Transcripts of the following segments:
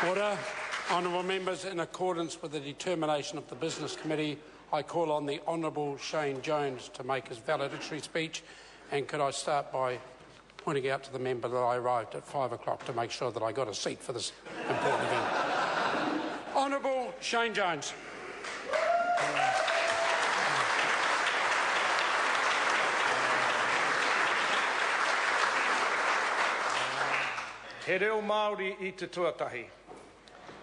Order. Honourable members, in accordance with the determination of the Business Committee, I call on the Honourable Shane Jones to make his valedictory speech. And could I start by pointing out to the member that I arrived at 5 o'clock to make sure that I got a seat for this important event. Honourable Shane Jones. He reo Māori I te tuatahi.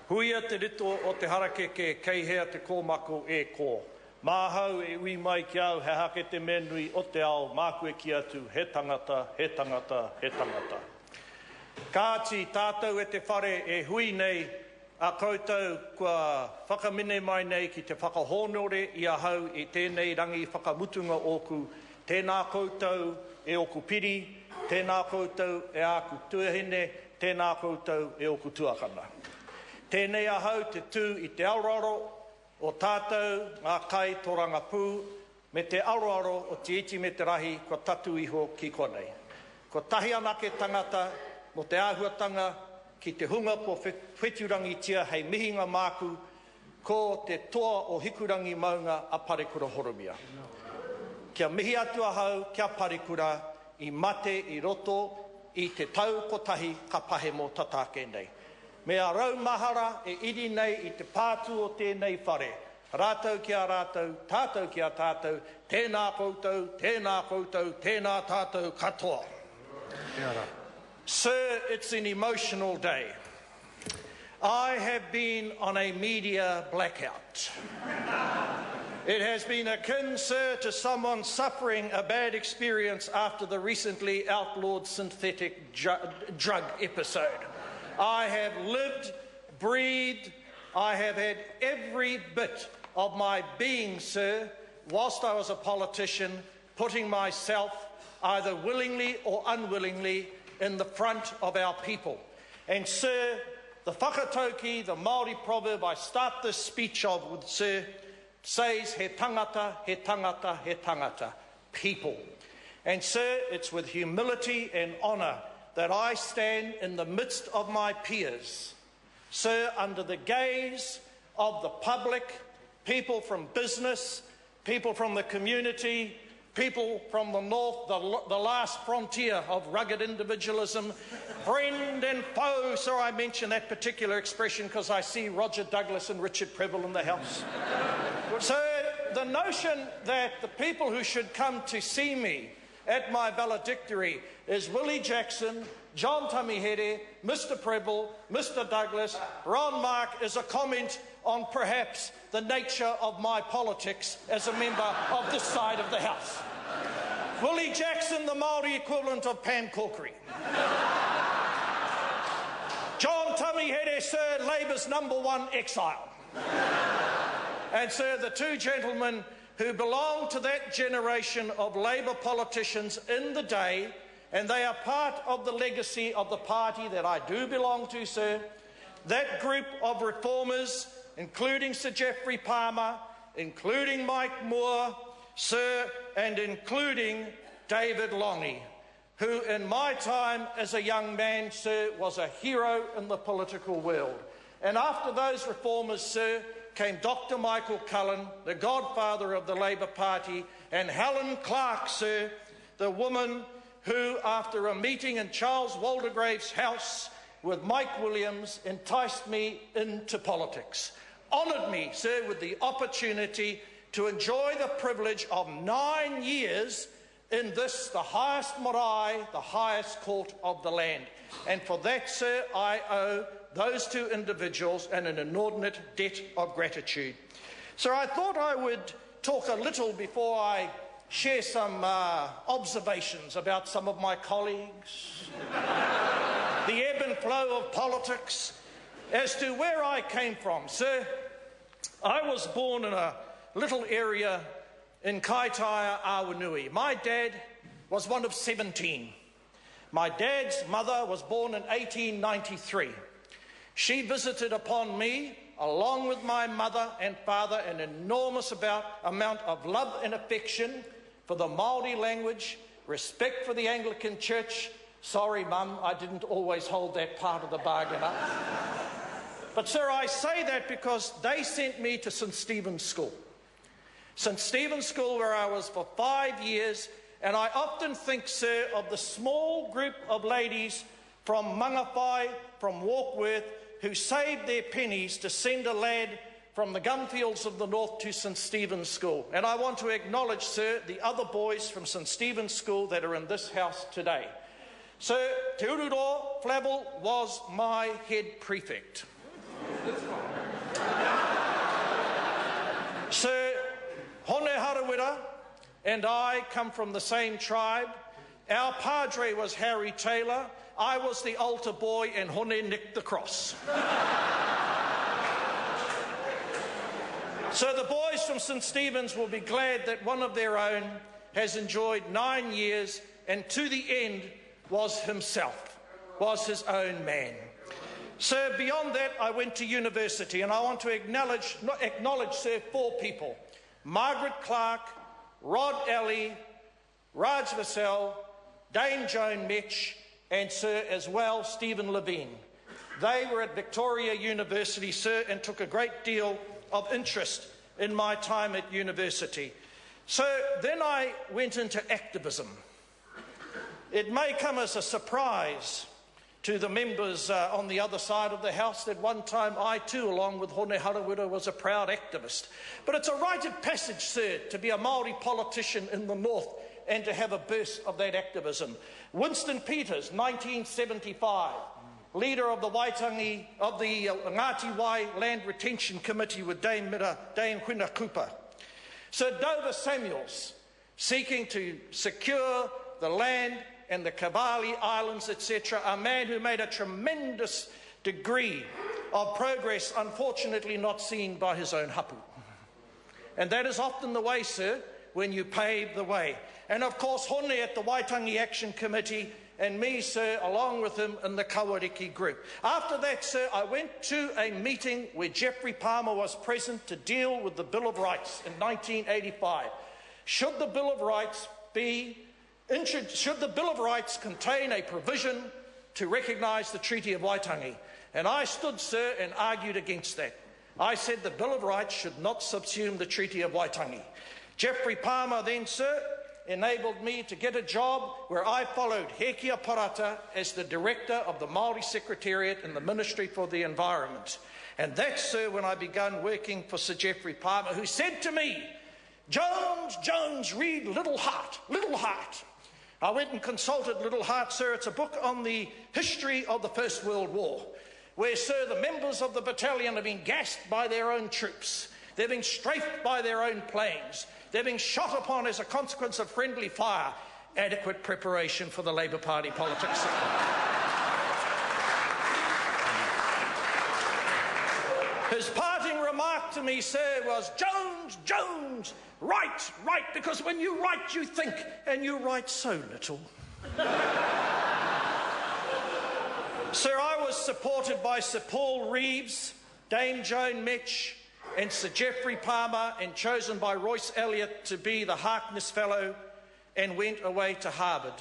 Huia te rito o te harakeke kei hea te kōmako e kō. Māhau e ui mai ki au he hake te menui o te ao mākue ki atu he tangata, he tangata, he tangata. Kāti tātou e te whare e hui nei a koutou kua whakamine mai nei ki te whakahonore I ahau I tēnei rangi whakamutunga oku. Tēnā koutou e oku piri, tēnā koutou e aku tuahine, tēnā koutou e oku tuakana. Tēnei ahau te tū I te auraro o tātou ngā kai toranga pū, me te auraro o te iti me te rahi kua tatu iho ki konei. Ko tahi anake tangata mo te āhuatanga ki te hunga ko wheturangi tia hei mihinga māku ko te toa o hikurangi maunga a parekura horomia. Kia mihi atu ahau kia parekura I mate I roto I te tau kotahi ka pahe mo tatake nei. Mea rau mahara e iri nei I te pātu o tēnei whare. Rātou ki a rātou, tātou ki a tātou, tēnā koutou, tēnā koutou, tēnā tātou katoa. Sir, it's an emotional day. I have been on a media blackout. It has been akin, sir, to someone suffering a bad experience after the recently outlawed synthetic drug episode. I have lived, breathed, I have had every bit of my being, sir, whilst I was a politician, putting myself either willingly or unwillingly in the front of our people. And, sir, the whakatauki, the Māori proverb I start this speech of with, sir, says, he tangata, he tangata, he tangata, people. And, sir, it's with humility and honour that I stand in the midst of my peers, sir, under the gaze of the public, people from business, people from the community, people from the north, the last frontier of rugged individualism, friend and foe. So I mention that particular expression because I see Roger Douglas and Richard Preble in the house. So the notion that the people who should come to see me at my valedictory is Willie Jackson, John Tamihere, Mr. Preble, Mr. Douglas, Ron Mark is a comment on perhaps the nature of my politics as a member of this side of the House. Willie Jackson, the Māori equivalent of Pam Corkery. John Tamihere, sir, Labour's #1 exile. And, sir, the two gentlemen who belong to that generation of Labour politicians in the day, and they are part of the legacy of the party that I do belong to, sir. That group of reformers, including Sir Geoffrey Palmer, including Mike Moore, sir, and including David Longy, who in my time as a young man, sir, was a hero in the political world. And after those reformers, sir, came Dr. Michael Cullen, the godfather of the Labour Party, and Helen Clark, sir, the woman who, after a meeting in Charles Waldegrave's house with Mike Williams, enticed me into politics, honoured me, sir, with the opportunity to enjoy the privilege of 9 years in this, the highest marae, the highest court of the land. And for that, sir, I owe those two individuals an inordinate debt of gratitude. So I thought I would talk a little before I share some observations about some of my colleagues, the ebb and flow of politics, as to where I came from. Sir, I was born in a little area in Kaitaia, Awanui. My dad was one of 17. My dad's mother was born in 1893. She visited upon me, along with my mother and father, an enormous amount of love and affection for the Māori language, respect for the Anglican Church. Sorry, Mum, I didn't always hold that part of the bargain up. But, sir, I say that because they sent me to St Stephen's School. St Stephen's School, where I was for 5 years, and I often think, sir, of the small group of ladies from Mangawhai, from Warkworth, who saved their pennies to send a lad from the gunfields of the north to St Stephen's School. And I want to acknowledge, sir, the other boys from St Stephen's School that are in this house today. Sir, Te Ururo Flavel was my head prefect. Sir, Hone Harawira and I come from the same tribe. Our padre was Harry Taylor. I was the altar boy and Hone nicked the cross. So the boys from St Stephen's will be glad that one of their own has enjoyed 9 years and to the end was himself, was his own man. So beyond that, I went to university, and I want to acknowledge, sir, 4 people. Margaret Clark, Rod Alley, Raj Vassell, Dame Joan Metch, and, sir, as well, Stephen Levine. They were at Victoria University, sir, and took a great deal of interest in my time at university. So then I went into activism. It may come as a surprise to the members on the other side of the house that one time I too, along with Hone Harawira, was a proud activist. But it's a rite of passage, sir, to be a Māori politician in the north and to have a burst of that activism. Winston Peters, 1975, leader of the Waitangi, of the Ngāti Wai Land Retention Committee with Dame Whina Cooper. Sir Dover Samuels, seeking to secure the land and the Kavali Islands, etc., a man who made a tremendous degree of progress, unfortunately not seen by his own hapu. And that is often the way, sir, when you pave the way. And of course, Hone at the Waitangi Action Committee, and me, sir, along with him in the Kawariki group. After that, sir, I went to a meeting where Geoffrey Palmer was present to deal with the Bill of Rights in 1985. Should the Bill of Rights contain a provision to recognise the Treaty of Waitangi? And I stood, sir, and argued against that. I said the Bill of Rights should not subsume the Treaty of Waitangi. Geoffrey Palmer then, sir, enabled me to get a job where I followed Hekia Parata as the director of the Māori Secretariat in the Ministry for the Environment. And that's, sir, when I began working for Sir Geoffrey Palmer, who said to me, Jones, read Little Heart, Little Heart. I went and consulted Little Heart, sir. It's a book on the history of the First World War, where, sir, the members of the battalion have been gassed by their own troops. They've been strafed by their own planes. They're being shot upon as a consequence of friendly fire. Adequate preparation for the Labour Party politics. His parting remark to me, sir, was, Jones, write, because when you write, you think, and you write so little. Sir, I was supported by Sir Paul Reeves, Dame Joan Metch, and Sir Geoffrey Palmer, and chosen by Royce Elliott to be the Harkness Fellow, and went away to Harvard.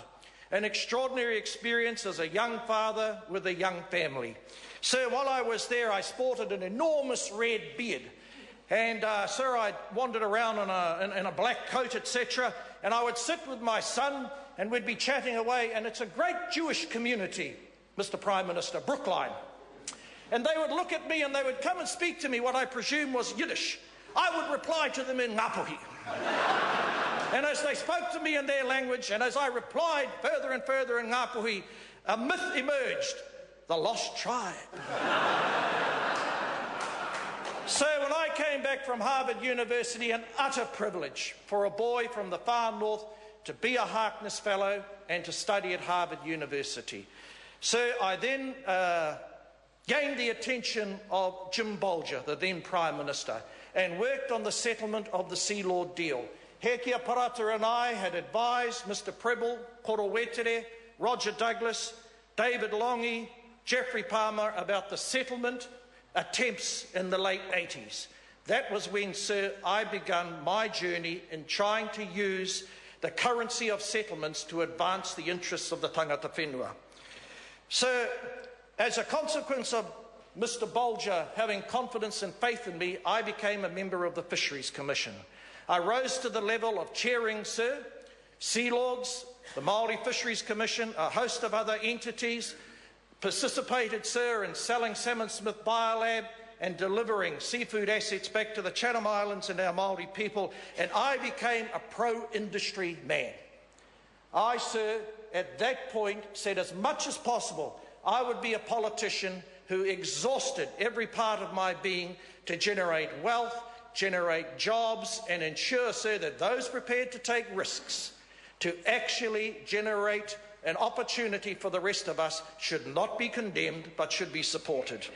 An extraordinary experience as a young father with a young family. Sir, while I was there, I sported an enormous red beard. And, sir, I wandered around in a black coat, etc. And I would sit with my son, and we'd be chatting away. And it's a great Jewish community, Mr. Prime Minister, Brookline. And they would look at me and they would come and speak to me what I presume was Yiddish. I would reply to them in Ngāpuhi. And as they spoke to me in their language, and as I replied further and further in Ngāpuhi, a myth emerged, the lost tribe. So when I came back from Harvard University, an utter privilege for a boy from the far north to be a Harkness Fellow and to study at Harvard University. So I then gained the attention of Jim Bolger, the then Prime Minister, and worked on the settlement of the Sea Lord deal. Hekia Parata and I had advised Mr. Prebble, Koro Wetere, Roger Douglas, David Longy, Geoffrey Palmer about the settlement attempts in the late 80s. That was when, sir, I began my journey in trying to use the currency of settlements to advance the interests of the tangata whenua. So, as a consequence of Mr Bolger having confidence and faith in me, I became a member of the Fisheries Commission. I rose to the level of chairing, sir, Sea Lords, the Māori Fisheries Commission, a host of other entities, participated, sir, in selling Salmon Smith Biolab and delivering seafood assets back to the Chatham Islands and our Māori people, and I became a pro-industry man. I, sir, at that point said as much as possible I would be a politician who exhausted every part of my being to generate wealth, generate jobs, and ensure, sir, that those prepared to take risks to actually generate an opportunity for the rest of us should not be condemned but should be supported.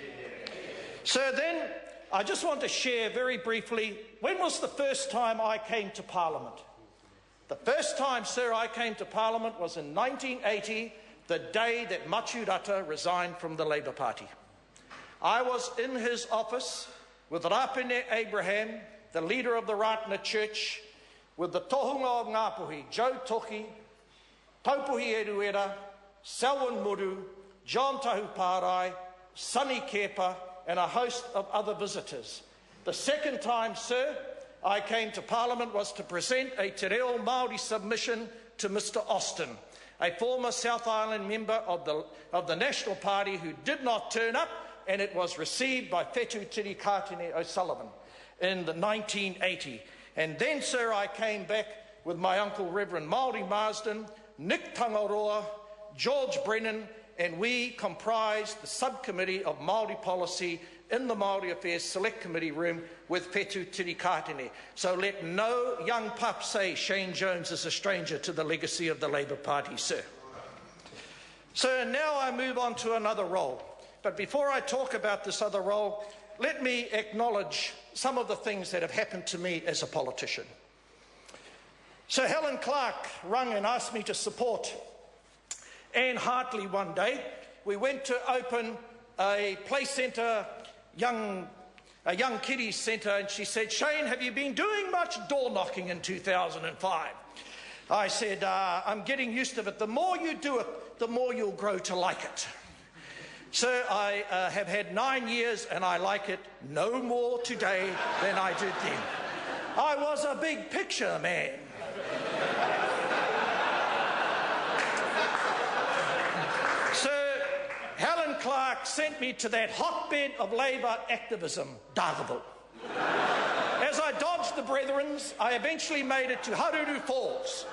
So then, I just want to share very briefly, when was the first time I came to Parliament? The first time, sir, I came to Parliament was in 1980, the day that Maturata resigned from the Labour Party. I was in his office with Rapine Abraham, the leader of the Ratana Church, with the tohunga of Ngāpuhi, Joe Toki, Taupuhi Eruera, Selwyn Muru, John Tahupārai, Sonny Kepa, and a host of other visitors. The second time, sir, I came to Parliament was to present a Te Reo Māori submission to Mr Austin, a former South Island member of the National Party who did not turn up, and it was received by Whetū Tiri Kātene O'Sullivan in the 1980. And then, sir, I came back with my uncle Reverend Māori Marsden, Nick Tangaroa, George Brennan, and we comprised the subcommittee of Māori policy in the Māori Affairs Select Committee room with Whetū Tiri Kātene. So let no young pup say Shane Jones is a stranger to the legacy of the Labour Party, sir. So now I move on to another role. But before I talk about this other role, let me acknowledge some of the things that have happened to me as a politician. So Helen Clark rung and asked me to support Anne Hartley one day. We went to open a play centre, a young kiddies centre, and she said, "Shane, have you been doing much door knocking in 2005? I said, I'm getting used to it. The more you do it, the more you'll grow to like it. Sir, I have had 9 years and I like it no more today than I did then. I was a big picture man. Sir, Helen Clark sent me to that hotbed of Labour activism, Dargaville. As I dodged the Brethrens, I eventually made it to Haruru Falls.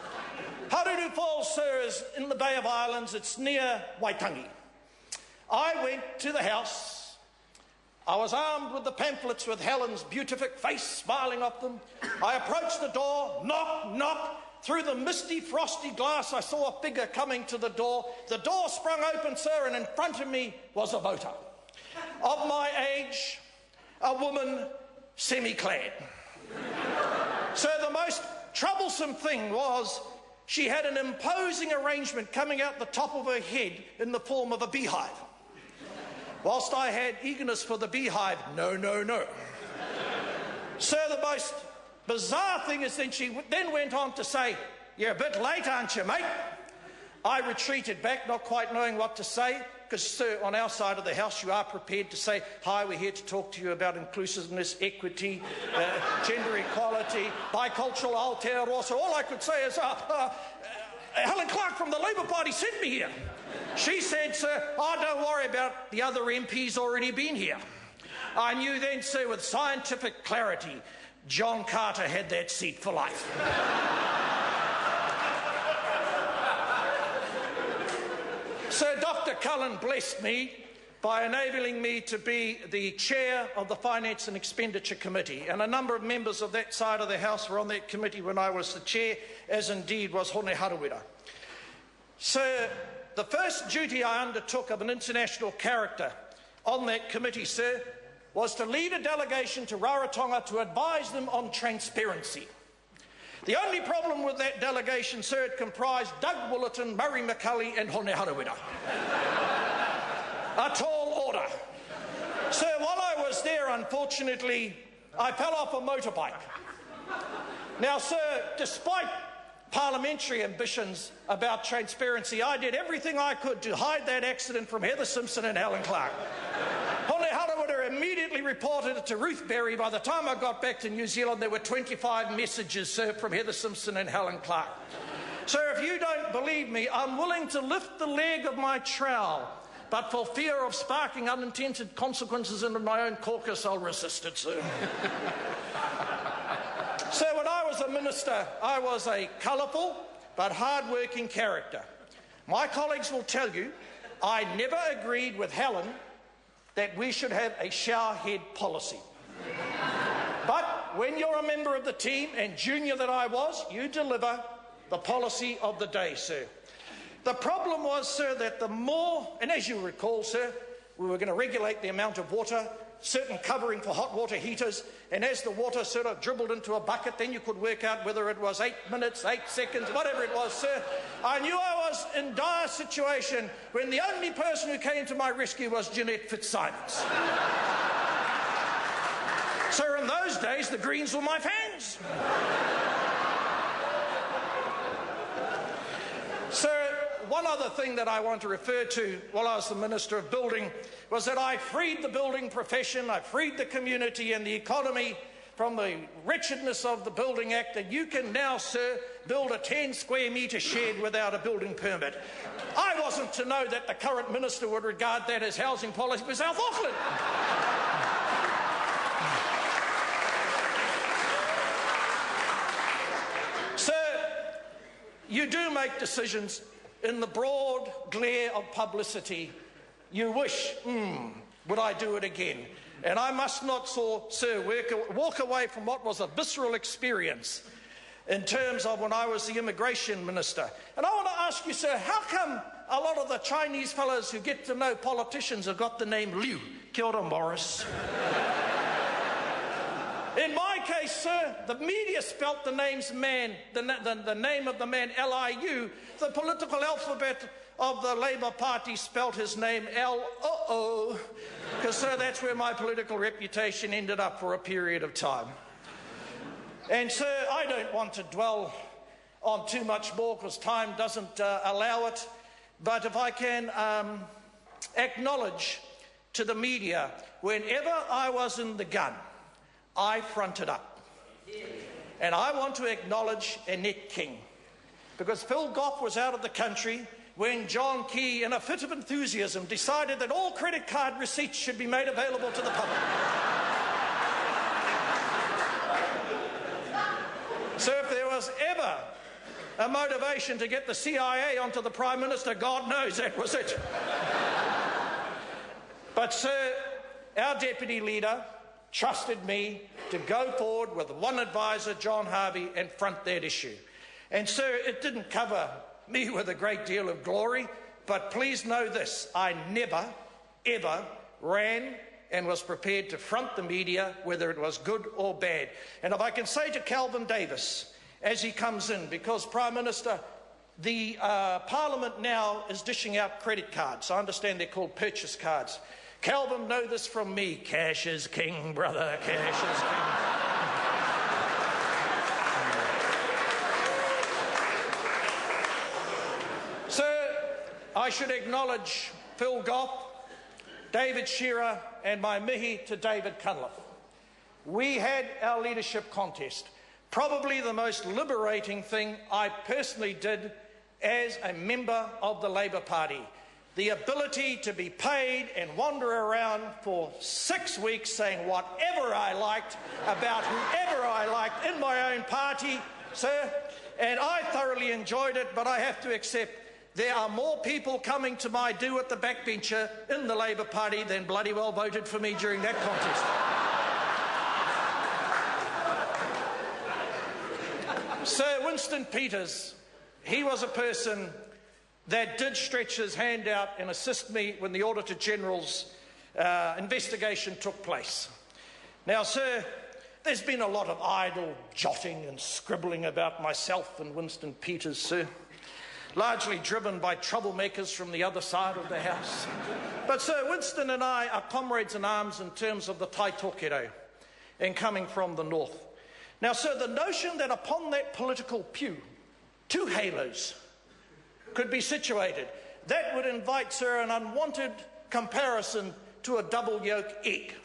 Haruru Falls, sir, is in the Bay of Islands. It's near Waitangi. I went to the house. I was armed with the pamphlets with Helen's beatific face smiling up them. I approached the door, knock, knock. Through the misty, frosty glass, I saw a figure coming to the door. The door sprung open, sir, and in front of me was a voter. Of my age, a woman semi-clad. So the most troublesome thing was she had an imposing arrangement coming out the top of her head in the form of a beehive. Whilst I had eagerness for the beehive, no, no, no. So the most bizarre thing is then she then went on to say, "You're a bit late, aren't you, mate?" I retreated back, not quite knowing what to say, because, sir, on our side of the house, you are prepared to say, "Hi, we're here to talk to you about inclusiveness, equity, gender equality, bicultural Aotearoa." All I could say is, Helen Clark from the Labour Party sent me here. She said, "Sir, don't worry about the other MPs already been here." I knew then, sir, with scientific clarity, John Carter had that seat for life. So Dr. Cullen blessed me by enabling me to be the chair of the Finance and Expenditure Committee, and a number of members of that side of the House were on that committee when I was the chair, as indeed was Hone Harawira. So the first duty I undertook of an international character on that committee, sir, was to lead a delegation to Rarotonga to advise them on transparency. The only problem with that delegation, sir, it comprised Doug Willerton, Murray McCully and Hone Harawira. A tall order. So while I was there, unfortunately, I fell off a motorbike. Now, sir, despite parliamentary ambitions about transparency, I did everything I could to hide that accident from Heather Simpson and Helen Clark. Hone immediately reported it to Ruth Berry. By the time I got back to New Zealand, there were 25 messages, sir, from Heather Simpson and Helen Clark. Sir, if you don't believe me, I'm willing to lift the leg of my trowel, but for fear of sparking unintended consequences into my own caucus, I'll resist it, sir. So when I was a minister, I was a colourful but hard-working character. My colleagues will tell you I never agreed with Helen that we should have a showerhead policy. But when you're a member of the team, and junior that I was, you deliver the policy of the day, sir. The problem was, sir, that the more, and as you recall, sir, we were going to regulate the amount of water, certain covering for hot water heaters, and as the water sort of dribbled into a bucket, then you could work out whether it was 8 minutes, 8 seconds, whatever it was, sir. I knew I was in dire situation when the only person who came to my rescue was Jeanette Fitzsimons. Sir, in those days, the Greens were my fans. Sir, one other thing that I want to refer to while I was the Minister of Building was that I freed the building profession, I freed the community and the economy from the wretchedness of the Building Act, and you can now, sir, build a 10 square metre shed without a building permit. I wasn't to know that the current minister would regard that as housing policy for South Auckland. Sir, you do make decisions in the broad glare of publicity. You wish, would I do it again? And I must not, sir, walk away from what was a visceral experience in terms of when I was the immigration minister. And I want to ask you, sir, how come a lot of the Chinese fellows who get to know politicians have got the name Liu? Kia ora, Morris. In my case, sir, the media spelt the name's man, the name of the man L-I-U. The political alphabet of the Labour Party spelt his name L-O-O, because, sir, that's where my political reputation ended up for a period of time. And, sir, I don't want to dwell on too much more because time doesn't allow it, but if I can acknowledge to the media, whenever I was in the gun, I fronted up. And I want to acknowledge Annette King, because Phil Goff was out of the country when John Key, in a fit of enthusiasm, decided that all credit card receipts should be made available to the public. So if there was ever a motivation to get the CIA onto the Prime Minister, God knows that was it. But, sir, our deputy leader trusted me to go forward with one advisor, John Harvey, and front that issue. And, sir, it didn't cover me with a great deal of glory, but please know this, I never, ever ran and was prepared to front the media, whether it was good or bad. And if I can say to Calvin Davis, as he comes in, because, Prime Minister, the Parliament now is dishing out credit cards. I understand they're called purchase cards. Calvin, know this from me, cash is king, brother, cash is king. Sir, I should acknowledge Phil Goff, David Shearer, and my mihi to David Cunliffe. We had our leadership contest, probably the most liberating thing I personally did as a member of the Labour Party. The ability to be paid and wander around for 6 weeks saying whatever I liked about whoever I liked in my own party, sir, and I thoroughly enjoyed it, but I have to accept there are more people coming to my do at the backbencher in the Labour Party than bloody well voted for me during that contest. Sir Winston Peters, he was a person that did stretch his hand out and assist me when the Auditor General's investigation took place. Now, sir, there's been a lot of idle jotting and scribbling about myself and Winston Peters, sir, largely driven by troublemakers from the other side of the House. But, sir, Winston and I are comrades in arms in terms of the Tai Toketo and coming from the north. Now, sir, the notion that upon that political pew, 2 halos could be situated, that would invite, sir, an unwanted comparison to a double yolk egg.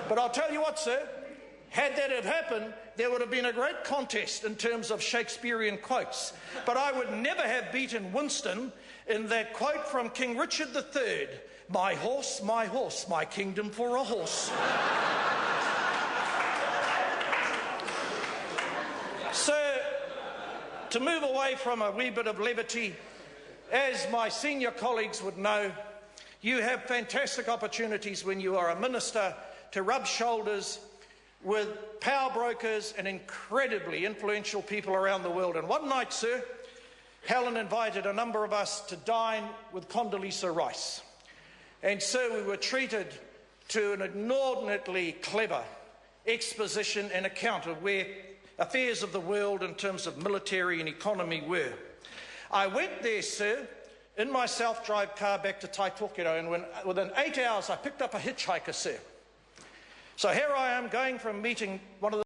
But I'll tell you what, sir, had that have happened, there would have been a great contest in terms of Shakespearean quotes. But I would never have beaten Winston in that quote from King Richard III, my horse, my kingdom for a horse. Sir, to move away from a wee bit of levity, as my senior colleagues would know, you have fantastic opportunities when you are a minister to rub shoulders with power brokers and incredibly influential people around the world. And one night, sir, Helen invited a number of us to dine with Condoleezza Rice. And so we were treated to an inordinately clever exposition and account of where affairs of the world in terms of military and economy were. I went there, sir, in my self-drive car back to Taitokero, and within 8 hours I picked up a hitchhiker, sir. So here I am going from meeting one of the